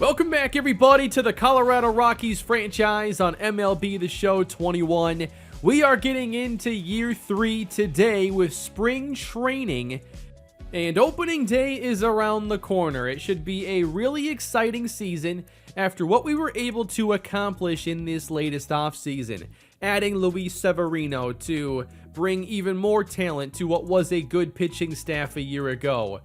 Welcome back, everybody, to the Colorado Rockies franchise on MLB The Show 21. We are getting into year 3 today with spring training, and opening day is around the corner. It should be a really exciting season after what we were able to accomplish in this latest offseason, adding Luis Severino to bring even more talent to what was a good pitching staff a year ago.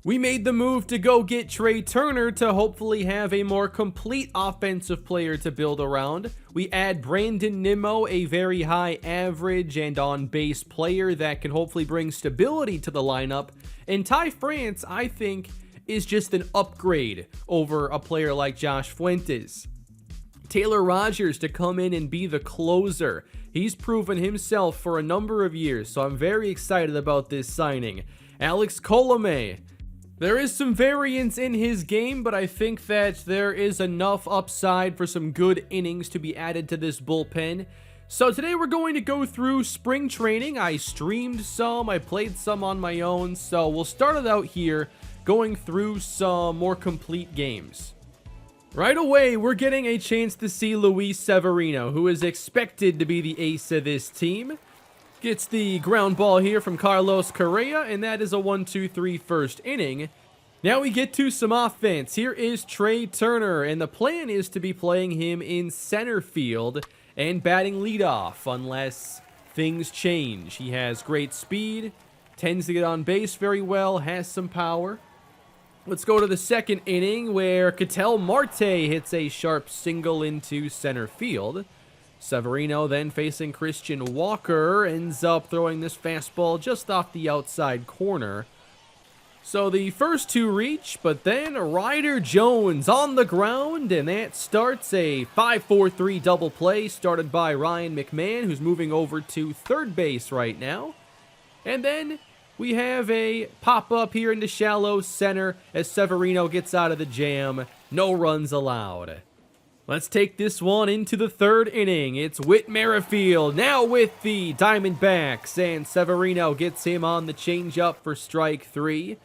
We made the move to go get Trea Turner to hopefully have a more complete offensive player to build around. We add Brandon Nimmo, a very high average and on-base player that can hopefully bring stability to the lineup. And Ty France, I think, is just an upgrade over a player like Josh Fuentes. Taylor Rogers to come in and be the closer. He's proven himself for a number of years, so I'm very excited about this signing. Alex Colomé. There is some variance in his game, but I think that there is enough upside for some good innings to be added to this bullpen. So today we're going to go through spring training. I streamed some, I played some on my own, so we'll start it out here going through some more complete games. Right away, we're getting a chance to see Luis Severino, who is expected to be the ace of this team. Gets the ground ball here from Carlos Correa, and that is a 1-2-3 first inning. Now we get to some offense. Here is Trea Turner, and the plan is to be playing him in center field and batting leadoff unless things change. He has great speed, tends to get on base very well, has some power. Let's go to the second inning where Ketel Marte hits a sharp single into center field. Severino then facing Christian Walker ends up throwing this fastball just off the outside corner. So the first two reach, but then Ryder Jones on the ground, and that starts a 5-4-3 double play started by Ryan McMahon, who's moving over to third base right now. And then we have a pop-up here into shallow center as Severino gets out of the jam. No runs allowed. Let's take this one into the third inning. It's Whit Merrifield now with the Diamondbacks, and Severino gets him on the changeup for strike 3.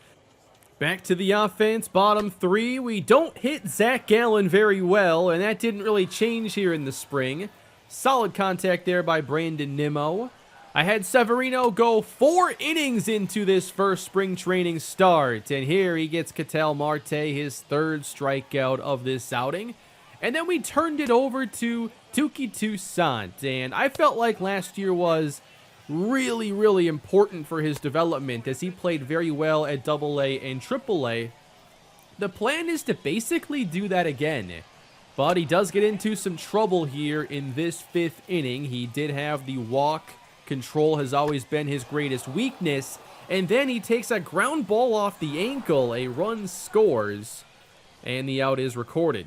Back to the offense, bottom 3. We don't hit Zach Gallen very well, and that didn't really change here in the spring. Solid contact there by Brandon Nimmo. I had Severino go 4 innings into this first spring training start, and here he gets Ketel Marte, his third strikeout of this outing. And then we turned it over to Touki Toussaint, and I felt like last year was really, really important for his development as he played very well at AA and AAA. The plan is to basically do that again, but he does get into some trouble here in this 5th inning. He did have the walk. Control has always been his greatest weakness, and then he takes a ground ball off the ankle. A run scores, and the out is recorded.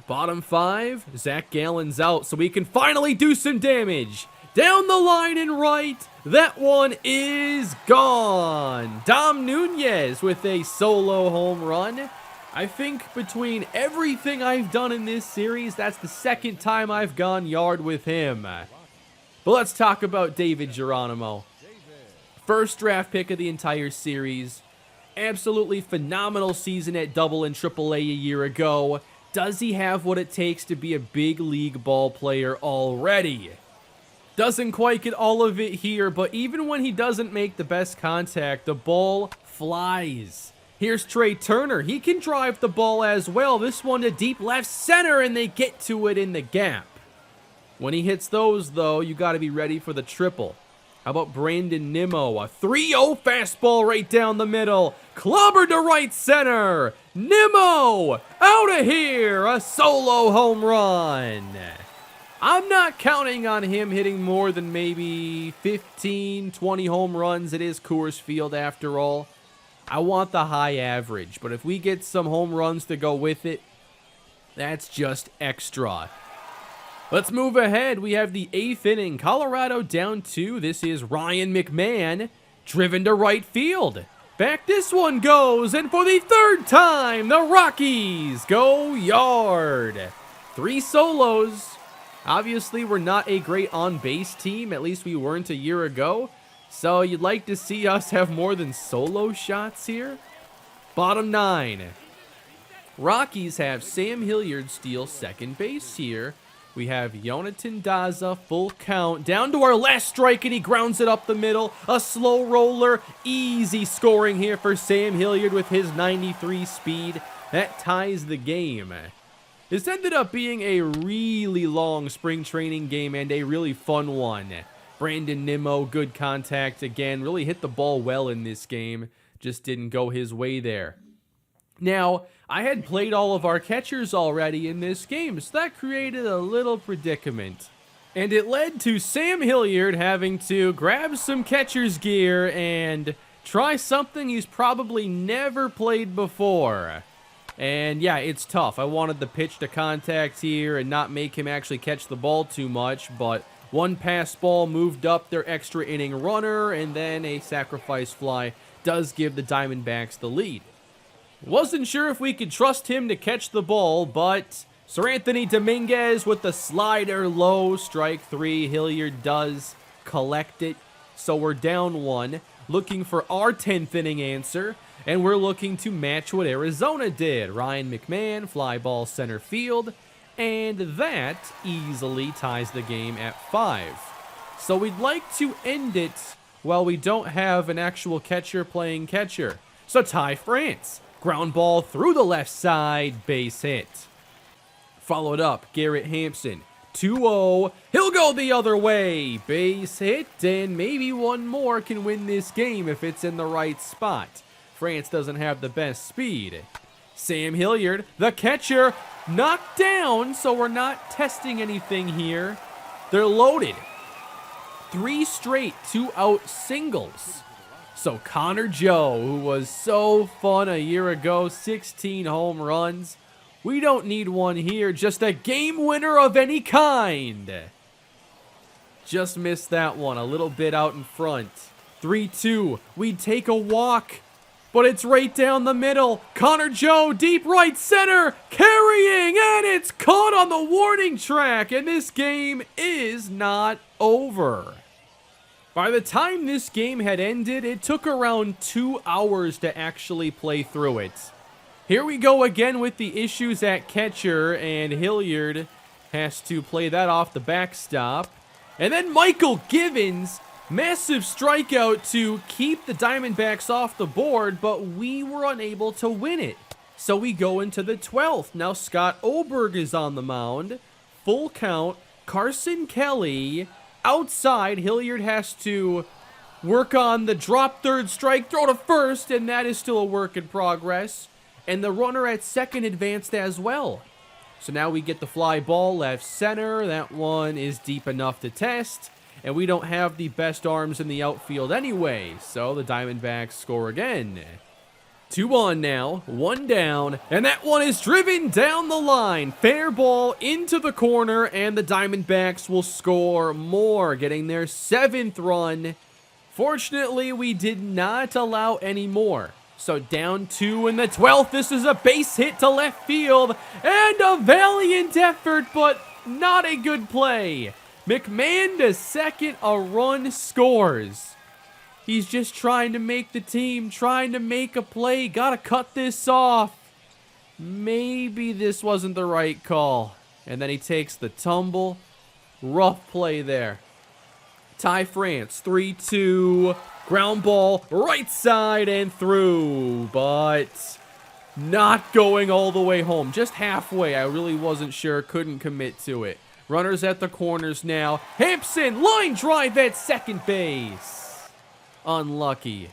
Bottom 5, Zach Gallen's out, so we can finally do some damage. Down the line and right, that one is gone. Dom Nunez with a solo home run. I think between everything I've done in this series, that's the second time I've gone yard with him. But let's talk about David Geronimo. First draft pick of the entire series. Absolutely phenomenal season at AA and AAA a year ago. Does he have what it takes to be a big league ball player already? Doesn't quite get all of it here, but even when he doesn't make the best contact, the ball flies. Here's Trea Turner. He can drive the ball as well. This one to deep left center, and they get to it in the gap. When he hits those, though, you got to be ready for the triple. How about Brandon Nimmo? A 3-0 fastball right down the middle. Clobbered to right center. Nimmo out of here. A solo home run. I'm not counting on him hitting more than maybe 15, 20 home runs. It is Coors Field after all. I want the high average, but if we get some home runs to go with it, that's just extra. Let's move ahead. We have the 8th inning. Colorado down 2. This is Ryan McMahon, driven to right field. Back this one goes, and for the 3rd time, the Rockies go yard. 3 solos. Obviously, we're not a great on-base team. At least we weren't a year ago. So you'd like to see us have more than solo shots here? Bottom 9. Rockies have Sam Hilliard steal second base here. We have Jonathan Daza, full count, down to our last strike, and he grounds it up the middle. A slow roller, easy scoring here for Sam Hilliard with his 93 speed. That ties the game. This ended up being a really long spring training game and a really fun one. Brandon Nimmo, good contact again, really hit the ball well in this game. Just didn't go his way there. Now, I had played all of our catchers already in this game, so that created a little predicament. And it led to Sam Hilliard having to grab some catcher's gear and try something he's probably never played before. And yeah, it's tough. I wanted the pitch to contact here and not make him actually catch the ball too much, but one pass ball moved up their extra inning runner, and then a sacrifice fly does give the Diamondbacks the lead. Wasn't sure if we could trust him to catch the ball, but Sir Anthony Dominguez with the slider low, strike three. Hilliard does collect it, so we're down one, looking for our 10th inning answer, and we're looking to match what Arizona did. Ryan McMahon, fly ball center field, and that easily ties the game at 5. So we'd like to end it while we don't have an actual catcher playing catcher. So Ty France. Ground ball through the left side, base hit. Followed up, Garrett Hampson, 2-0. He'll go the other way, base hit, and maybe one more can win this game if it's in the right spot. France doesn't have the best speed. Sam Hilliard, the catcher, knocked down, so we're not testing anything here. They're loaded. 3 straight 2-out singles. So Connor Joe, who was so fun a year ago, 16 home runs. We don't need one here, just a game winner of any kind. Just missed that one, a little bit out in front. 3-2, we'd take a walk, but it's right down the middle. Connor Joe, deep right center, carrying, and it's caught on the warning track, and this game is not over. By the time this game had ended, it took around 2 hours to actually play through it. Here we go again with the issues at catcher, and Hilliard has to play that off the backstop. And then Michael Givens, massive strikeout to keep the Diamondbacks off the board, but we were unable to win it. So we go into the 12th. Now Scott Oberg is on the mound. Full count, Carson Kelly. Outside, Hilliard has to work on the drop third strike, throw to first, and that is still a work in progress. And the runner at second advanced as well. So now we get the fly ball left center. That one is deep enough to test. And we don't have the best arms in the outfield anyway. So the Diamondbacks score again. 2-1 now, 1 down, and that one is driven down the line. Fair ball into the corner, and the Diamondbacks will score more, getting their 7th run. Fortunately, we did not allow any more. So down 2 in the 12th. This is a base hit to left field, and a valiant effort, but not a good play. McMahon to second, a run scores. He's just trying to make the team, trying to make a play. Gotta cut this off. Maybe this wasn't the right call. And then he takes the tumble. Rough play there. Ty France, 3-2. Ground ball, right side and through. But not going all the way home. Just halfway. I really wasn't sure. Couldn't commit to it. Runners at the corners now. Hampson, line drive at second base. Unlucky.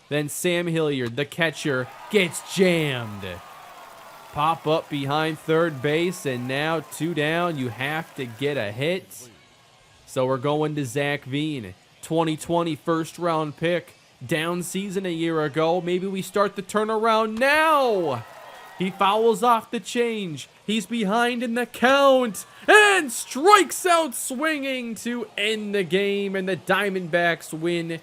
Then Sam Hilliard, the catcher, gets jammed. Pop up behind third base, and now 2 down. You have to get a hit. So we're going to Zach Veen, 2020 first-round pick. Down season a year ago. Maybe we start the turnaround now. He fouls off the change. He's behind in the count and strikes out swinging to end the game, and the Diamondbacks win.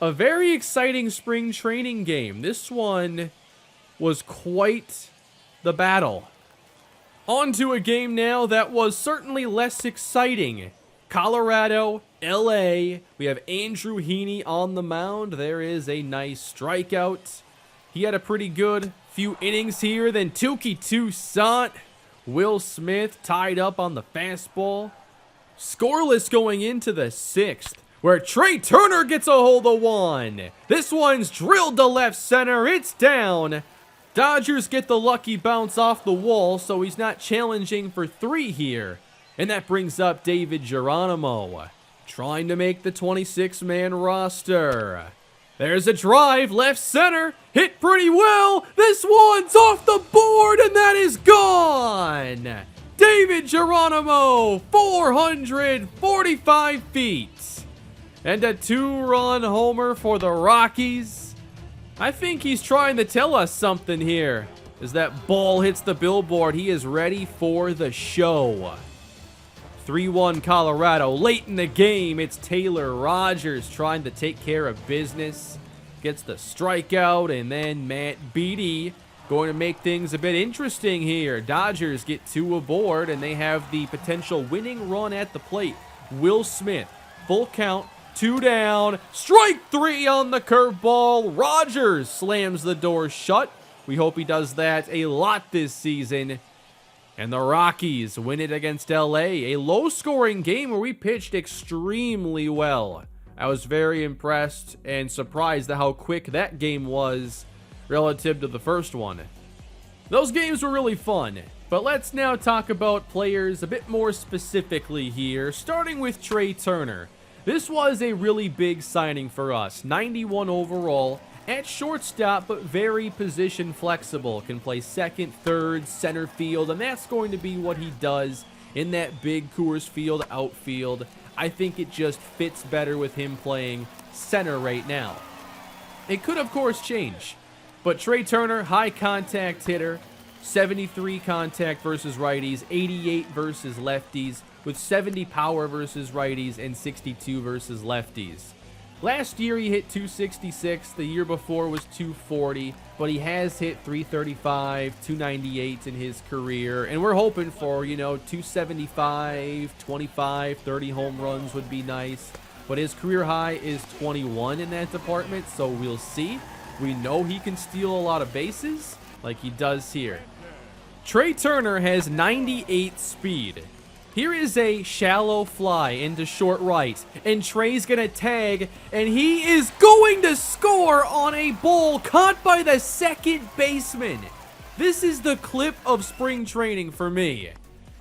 A very exciting spring training game. This one was quite the battle. On to a game now that was certainly less exciting. Colorado, LA. We have Andrew Heaney on the mound. There is a nice strikeout. He had a pretty good few innings here. Then Tukey Toussaint, Will Smith tied up on the fastball. Scoreless going into the 6th, where Trea Turner gets a hold of one. This one's drilled to left center. It's down. Dodgers get the lucky bounce off the wall, so he's not challenging for 3 here. And that brings up David Geronimo, trying to make the 26-man roster. There's a drive, left center, hit pretty well. This one's off the board, and that is gone. David Geronimo, 445 feet. And a 2-run homer for the Rockies. I think he's trying to tell us something here. As that ball hits the billboard, he is ready for the show. 3-1 Colorado. Late in the game, it's Taylor Rogers trying to take care of business. Gets the strikeout, and then Matt Beatty going to make things a bit interesting here. Dodgers get 2 aboard, and they have the potential winning run at the plate. Will Smith, full count, 2 down. Strike 3 on the curveball. Rogers slams the door shut. We hope he does that a lot this season. And the Rockies win it against LA. A low-scoring game where we pitched extremely well. I was very impressed and surprised at how quick that game was relative to the first one. Those games were really fun. But let's now talk about players a bit more specifically here, starting with Trea Turner. This was a really big signing for us. 91 overall. At shortstop, but very position flexible. Can play second, third, center field, and that's going to be what he does in that big Coors Field outfield. I think it just fits better with him playing center right now. It could, of course, change. But Trea Turner, high contact hitter, 73 contact versus righties, 88 versus lefties, with 70 power versus righties and 62 versus lefties. Last year he hit 266, the year before was 240, but he has hit 335, 298 in his career, and we're hoping for, 275, 25, 30 home runs would be nice, but his career high is 21 in that department, so we'll see. We know he can steal a lot of bases, like he does here. Trea Turner has 98 speed. Here is a shallow fly into short right, and Trea's gonna tag, and he is going to score on a ball caught by the second baseman. This is the clip of spring training for me.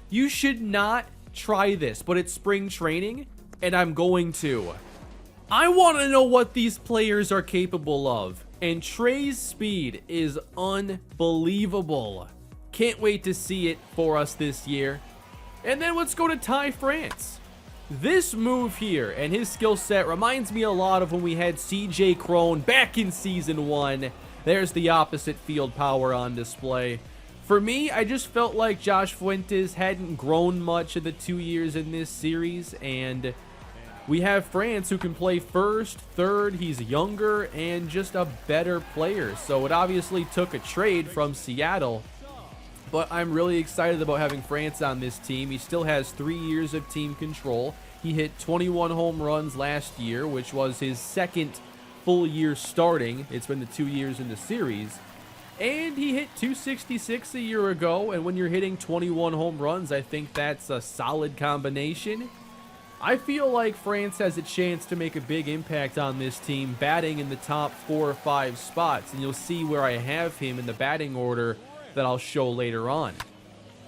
You should not try this, but it's spring training, and I'm going to. I want to know what these players are capable of, and Trea's speed is unbelievable. Can't wait to see it for us this year. And then let's go to Ty France. This move here and his skill set reminds me a lot of when we had CJ Cron back in Season 1. There's the opposite field power on display. For me, I just felt like Josh Fuentes hadn't grown much in the 2 years in this series, and we have France who can play first, third, he's younger, and just a better player. So it obviously took a trade from Seattle. But I'm really excited about having France on this team. He still has 3 years of team control. He hit 21 home runs last year, which was his second full year starting. It's been the 2 years in the series. And he hit 266 a year ago. And when you're hitting 21 home runs, I think that's a solid combination. I feel like France has a chance to make a big impact on this team, batting in the top 4 or 5 spots. And you'll see where I have him in the batting order that I'll show later on.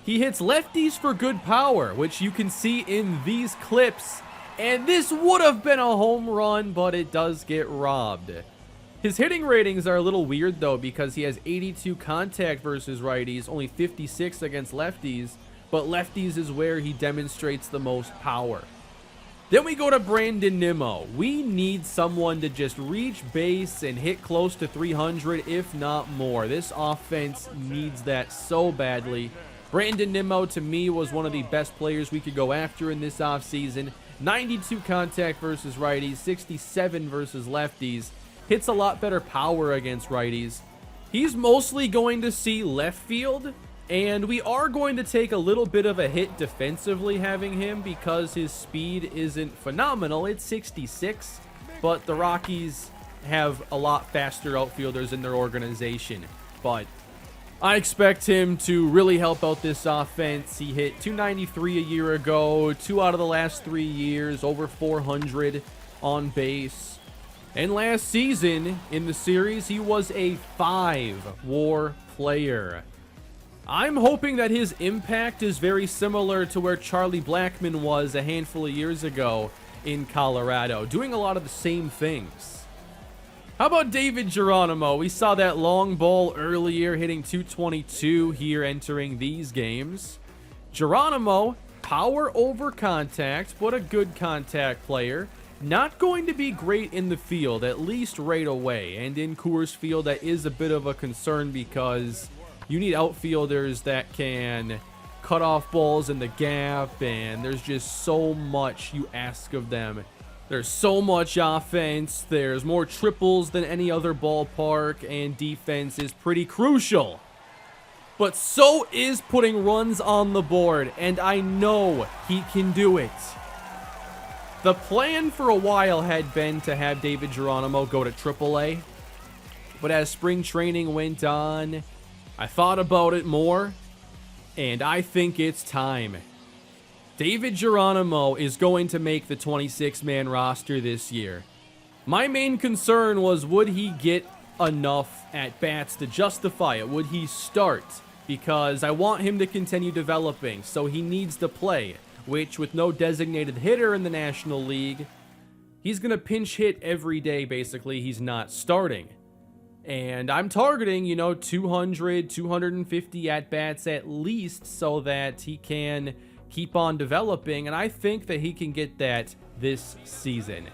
He hits lefties for good power, which you can see in these clips, and this would have been a home run, but it does get robbed. His hitting ratings are a little weird though, because he has 82 contact versus righties, only 56 against lefties, but lefties is where he demonstrates the most power. Then we go to Brandon Nimmo. We need someone to just reach base and hit close to 300, if not more. This offense needs that so badly. Brandon Nimmo, to me, was one of the best players we could go after in this offseason. 92 contact versus righties, 67 versus lefties. Hits a lot better power against righties. He's mostly going to see left field, and we are going to take a little bit of a hit defensively having him because his speed isn't phenomenal. It's 66, but the Rockies have a lot faster outfielders in their organization. But I expect him to really help out this offense. He hit 293 a year ago, 2 out of the last 3 years, over 400 on base. And last season in the series, he was a 5-WAR player. I'm hoping that his impact is very similar to where Charlie Blackmon was a handful of years ago in Colorado, doing a lot of the same things. How about David Geronimo? We saw that long ball earlier, hitting 222 here entering these games. Geronimo, power over contact, but a good contact player. Not going to be great in the field, at least right away. And in Coors Field, that is a bit of a concern because you need outfielders that can cut off balls in the gap, and there's just so much you ask of them. There's so much offense, there's more triples than any other ballpark, and defense is pretty crucial. But so is putting runs on the board, and I know he can do it. The plan for a while had been to have David Geronimo go to AAA, but as spring training went on, I thought about it more, and I think it's time. David Geronimo is going to make the 26-man roster this year. My main concern was, would he get enough at-bats to justify it? Would he start? Because I want him to continue developing, so he needs to play, which with no designated hitter in the National League, he's going to pinch hit every day, basically. He's not starting. And I'm targeting, 200, 250 at-bats at least so that he can keep on developing, and I think that he can get that this season.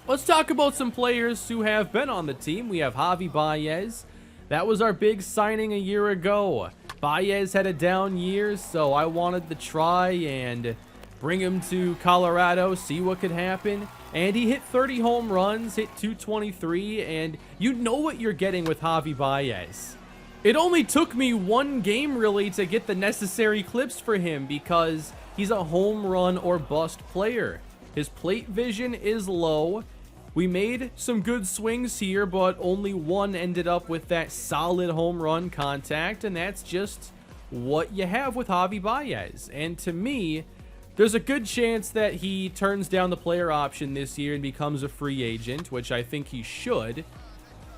Let's talk about some players who have been on the team. We have Javi Baez. That was our big signing a year ago. Baez had a down year, so I wanted to try and bring him to Colorado, see what could happen. And he hit 30 home runs, hit 223, and you know what you're getting with Javi Baez. It only took me one game, really, to get the necessary clips for him because he's a home run or bust player. His plate vision is low. We made some good swings here, but only one ended up with that solid home run contact, and that's just what you have with Javi Baez. And to me, there's a good chance that he turns down the player option this year and becomes a free agent, which I think he should.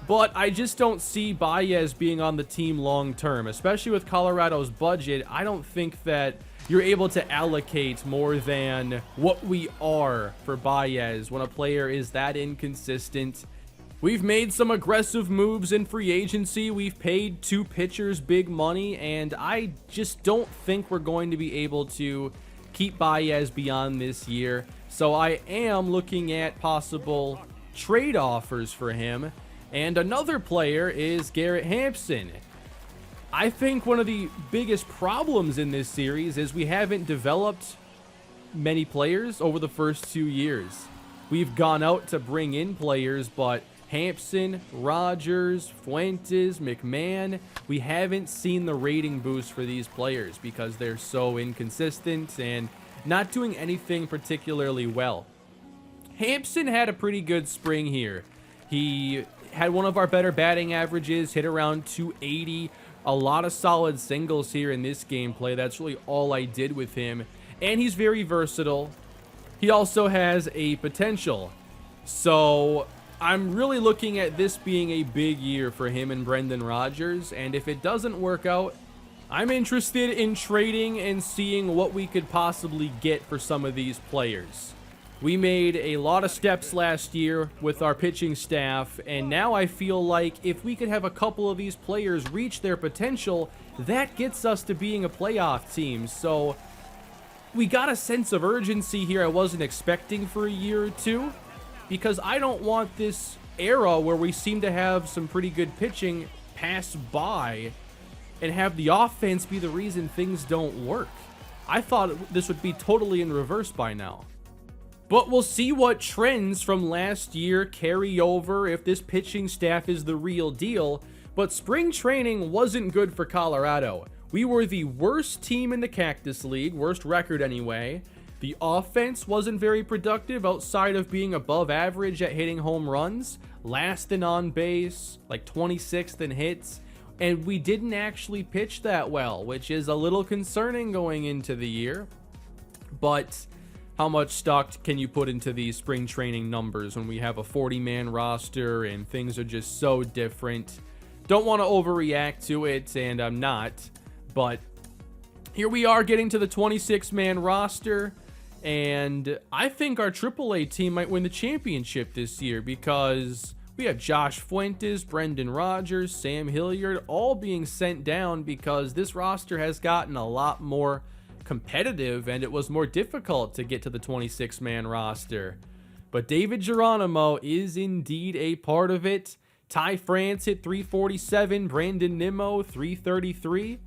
But I just don't see Baez being on the team long term, especially with Colorado's budget. I don't think that you're able to allocate more than what we are for Baez when a player is that inconsistent. We've made some aggressive moves in free agency. We've paid 2 pitchers big money, and I just don't think we're going to be able to keep Baez beyond this year. So I am looking at possible trade offers for him. And another player is Garrett Hampson. I think one of the biggest problems in this series is we haven't developed many players over the first 2 years. We've gone out to bring in players, but Hampson, Rogers, Fuentes, McMahon, we haven't seen the rating boost for these players because they're so inconsistent and not doing anything particularly well. Hampson had a pretty good spring here. He had one of our better batting averages, hit around 280, a lot of solid singles here in this gameplay. That's really all I did with him, and he's very versatile. He also has a potential, so I'm really looking at this being a big year for him and Brendan Rodgers, and if it doesn't work out, I'm interested in trading and seeing what we could possibly get for some of these players. We made a lot of steps last year with our pitching staff, and now I feel like if we could have a couple of these players reach their potential, that gets us to being a playoff team. So we got a sense of urgency here I wasn't expecting for a year or two, because I don't want this era where we seem to have some pretty good pitching pass by and have the offense be the reason things don't work. I thought this would be totally in reverse by now. But we'll see what trends from last year carry over if this pitching staff is the real deal. But spring training wasn't good for Colorado. We were the worst team in the Cactus League, worst record anyway. The offense wasn't very productive outside of being above average at hitting home runs. last in on base, like 26th in hits, and we didn't actually pitch that well, which is a little concerning going into the year. But how much stock can you put into these spring training numbers when we have a 40-man roster and things are just so different? Don't want to overreact to it, and I'm not, but here we are getting to the 26-man roster, and I think our AAA team might win the championship this year because we have Josh Fuentes, Brendan Rodgers, Sam Hilliard, all being sent down because this roster has gotten a lot more competitive and it was more difficult to get to the 26-man roster. But David Geronimo is indeed a part of it. Ty France hit 347, Brandon Nimmo 333.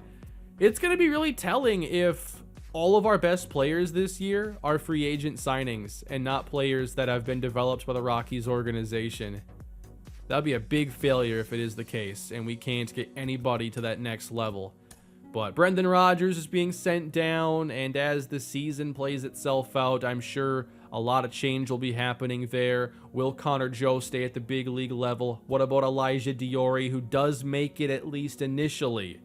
It's going to be really telling if all of our best players this year are free agent signings and not players that have been developed by the Rockies organization. That'd be a big failure if it is the case and we can't get anybody to that next level. But Brendan Rodgers is being sent down, and as the season plays itself out, I'm sure a lot of change will be happening there. Will Connor Joe stay at the big league level? What about Elijah Diori, who does make it at least initially?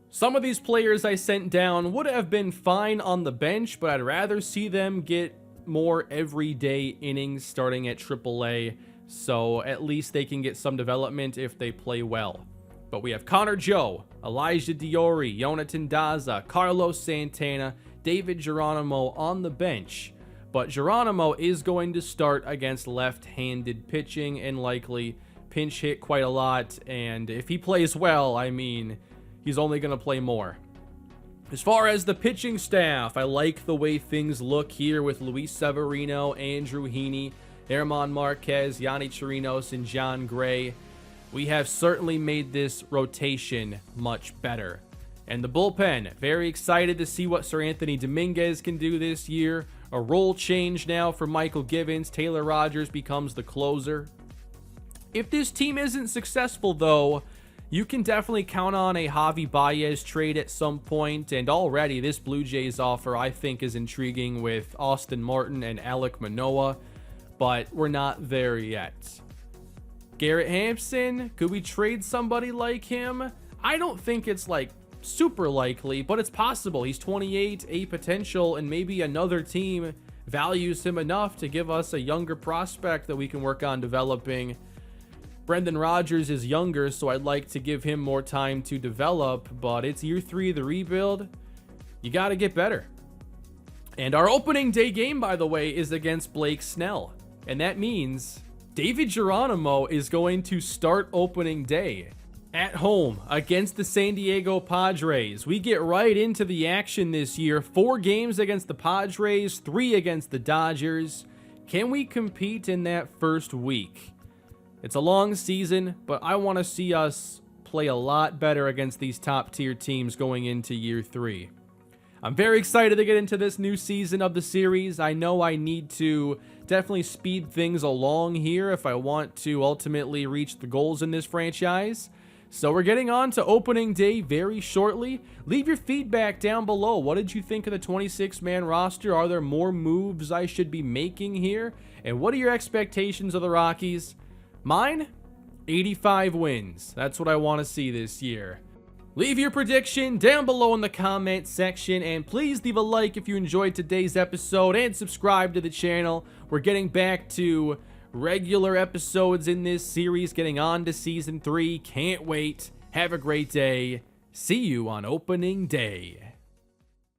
Some of these players I sent down would have been fine on the bench, but I'd rather see them get more everyday innings starting at AAA, so at least they can get some development if they play well. But we have Connor Joe, Elijah Diori, Jonathan Daza, Carlos Santana, David Geronimo on the bench. But Geronimo is going to start against left-handed pitching and likely pinch hit quite a lot. And if he plays well, I mean, he's only going to play more. As far as the pitching staff, I like the way things look here with Luis Severino, Andrew Heaney, German Marquez, Yanni Chirinos, and John Gray. We have certainly made this rotation much better. And the bullpen, very excited to see what Sir Anthony Dominguez can do this year. A role change now for Michael Givens. Taylor Rogers becomes the closer. If this team isn't successful, though, you can definitely count on a Javi Baez trade at some point. And already this Blue Jays offer, I think, is intriguing with Austin Martin and Alek Manoah. But we're not there yet. Garrett Hampson, could we trade somebody like him? I don't think it's like super likely, but it's possible. He's 28, a potential, and maybe another team values him enough to give us a younger prospect that we can work on developing. Brendan Rodgers is younger, so I'd like to give him more time to develop, but it's year 3 of the rebuild. You got to get better. And our opening day game, by the way, is against Blake Snell. And that means David Geronimo is going to start opening day at home against the San Diego Padres. We get right into the action this year. 4 games against the Padres, 3 against the Dodgers. Can we compete in that first week? It's a long season, but I want to see us play a lot better against these top-tier teams going into year 3. I'm very excited to get into this new season of the series. I know I need to definitely speed things along here if I want to ultimately reach the goals in this franchise. So we're getting on to opening day very shortly. Leave your feedback down below. What did you think of the 26-man roster? Are there more moves I should be making here? And what are your expectations of the Rockies? Mine? 85 wins. That's what I want to see this year. Leave your prediction down below in the comment section, and please leave a like if you enjoyed today's episode and subscribe to the channel. We're getting back to regular episodes in this series, getting on to season 3. Can't wait. Have a great day. See you on opening day.